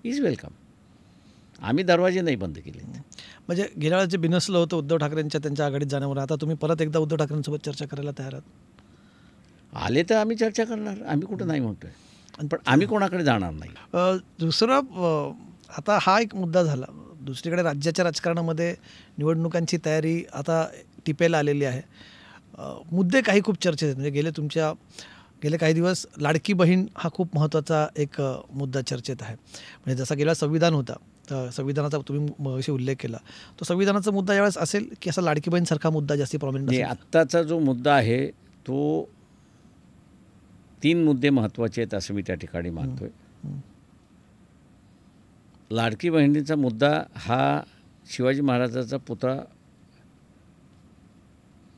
Is welcome. आम्ही दरवाजे नाही बंद केले. म्हणजे गेल्या वेळेस जे बिनसलं होतं उद्धव ठाकरेंच्या त्यांच्या आघाडीत जाण्यावर, आता तुम्ही परत एकदा उद्धव ठाकरेंसोबत चर्चा करायला तयार आहात? आले तर आम्ही चर्चा करणार. आम्ही कुठं नाही म्हणतोय, पण आम्ही कोणाकडे जाणार नाही. दुसरं, आता हा एक मुद्दा झाला. दुसरीकडे राज्याच्या राजकारणामध्ये निवडणुकांची तयारी आता टिपेला आलेली आहे. मुद्दे काही खूप चर्चेत आहेत. म्हणजे गेले काही दिवस लाडकी बहीण हा खूप महत्त्वाचा एक मुद्दा चर्चेत आहे. म्हणजे जसा गेला संविधान होता, तर संविधानाचा तुम्ही मगाशी उल्लेख केला, तो संविधानाचा मुद्दा यावेळेस असेल की असा लाडकी बहीणसारखा मुद्दा जास्ती प्रॉमिनंट असेल? आत्ताचा जो मुद्दा आहे तो 3 मुद्दे महत्त्वाचे आहेत असं मी त्या ठिकाणी मानतोय. लाडकी बहिणीचा मुद्दा हा शिवाजी महाराजाचा पुतळा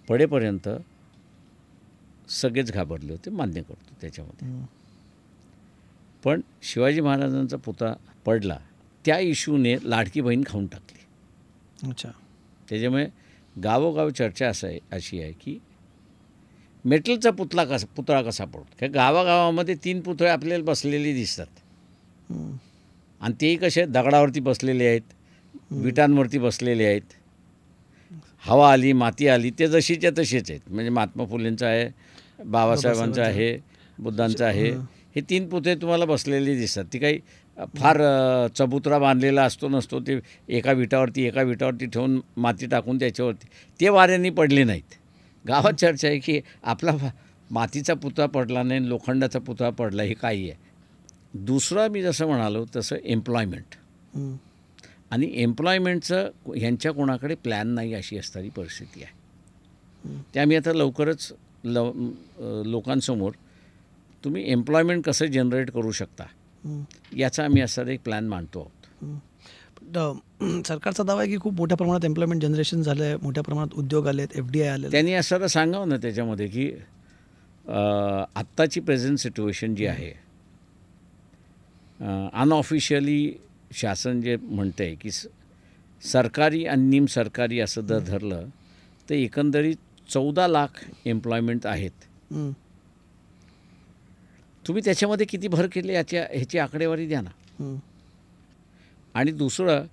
पडेपर्यंत सगळेच घाबरले होते, मान्य करतो त्याच्यामध्ये. पण शिवाजी महाराजांचा पुतळा पडला, त्या इश्यूने लाडकी बहीण खाऊन टाकली. अच्छा. त्याच्यामुळे गावोगाव चर्चा अशी आहे की मेटलचा पुतळा कसा पडतो. काय गावागावामध्ये 3 पुतळे आपल्याला बसलेले दिसतात, आणि तेही कसे दगडावरती बसलेले आहेत, विटांवरती बसलेले आहेत. हवा आली, माती आली, ते जशीच्या तशीच आहेत. म्हणजे महात्मा फुलेंचं आहे, बाबासाहेबांचं आहे, बुद्धांचं आहे. हे 3 पुतळे तुम्हाला बसलेले दिसतात. ती काही फार चबुतरा बांधलेला असतो नसतो, ते एका विटावरती ठेवून माती टाकून त्याच्यावरती ते वाऱ्यांनी पडले नाहीत. गावात चर्चा आहे की आपला मातीचा पुतळा पडला नाही, लोखंडाचा पुतळा पडला, हे काही आहे. दुसरं मी जसं म्हणालो तसं एम्प्लॉयमेंट, आणि एम्प्लॉयमेंटचं ह्यांच्या कोणाकडे प्लॅन नाही अशी असणारी परिस्थिती आहे. ते आम्ही आता लवकरच लोकांसमोर तुम्ही एम्प्लॉयमेंट कसं जनरेट करू शकता याचा आम्ही असा एक प्लॅन मांडतो आहोत. सरकारचा दावा आहे की खूप मोठ्या प्रमाणात एम्प्लॉयमेंट जनरेशन झालं आहे, मोठ्या प्रमाणात उद्योग आले आहेत, FDI आले. त्यांनी असं सांगावं ना त्याच्यामध्ये की आत्ताची प्रेझेंट सिच्युएशन जी आहे, अनऑफिशियली शासन जे म्हणतं आहे की सरकारी आणि निमसरकारी असं जर धरलं तर एकंदरीत 14 लाख एम्प्लॉयमेंट आहेत. तुम्ही त्याच्यामध्ये किती भर केली ह्याची आकडेवारी द्या ना. आणि दुसरं,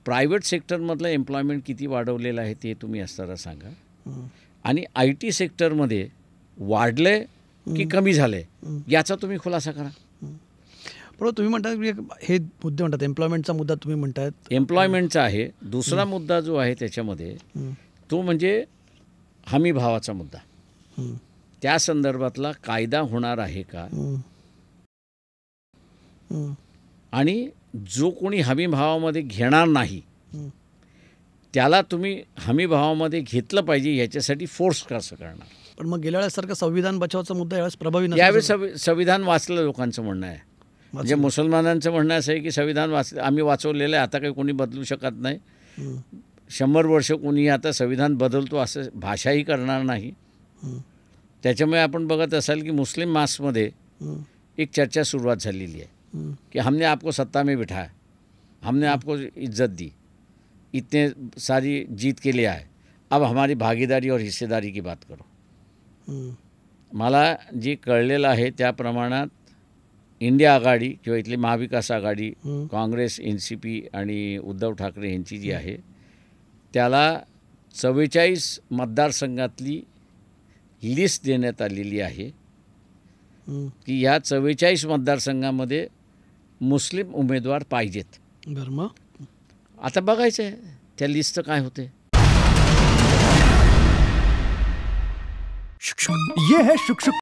प्रायव्हेट सेक्टरमधलं एम्प्लॉयमेंट किती वाढवलेलं आहे ते तुम्ही असताना सांगा. आणि IT सेक्टरमध्ये वाढले की कमी झाले याचा तुम्ही खुलासा करा. बरोबर. तुम्ही म्हणता हे मुद्दे म्हणतात, एम्प्लॉयमेंटचा मुद्दा तुम्ही म्हणतायत, एम्प्लॉयमेंटचा आहे. दुसरा मुद्दा जो आहे त्याच्यामध्ये तो म्हणजे हमी भावाचा मुद्दा. त्या संदर्भातला कायदा होणार आहे का, आणि जो कोणी हमी भावामध्ये घेणार नाही त्याला तुम्ही हमी भावामध्ये घेतलं पाहिजे याच्यासाठी फोर्स कसं करणार. पण मग गेल्या वेळेसारखं संविधान बचावाचा मुद्दा यावेळेस प्रभावी नसेल. यावेळेस संविधान वाचलं लोकांचं म्हणणं आहे. म्हणजे मुसलमानांचं म्हणणं असं आहे की संविधान आम्ही वाचवलेलं आहे, आता काही कोणी बदलू शकत नाही. 100 वर्ष कोणी आता संविधान बदलतो असं भाषाही करणार नाही. त्याच्यामुळे आपण बघत असाल की मुस्लिम मासमध्ये एक चर्चा सुरुवात झालेली आहे कि हमने आपको सत्ता में बिठाया, हमने आपको इज्जत दी, इतने सारी जीत के लिए आए, अब हमारी भागीदारी और हिस्सेदारी की बात करो. मला जी कळलेलं आहे त्या प्रमाणात इंडिया आघाडी किंवा इथली महाविकास आघाडी, काँग्रेस, NCP आणि उद्धव ठाकरे यांची जी आहे त्याला 44 मतदारसंघातली लिस्ट देण्यात आलेली आहे की या 44 मतदारसंघामध्ये मुस्लिम उमेदवार पाहिजेत. बरं, मग आता बघायचं आहे त्या लिस्टचं काय होते. ये है शुक शुक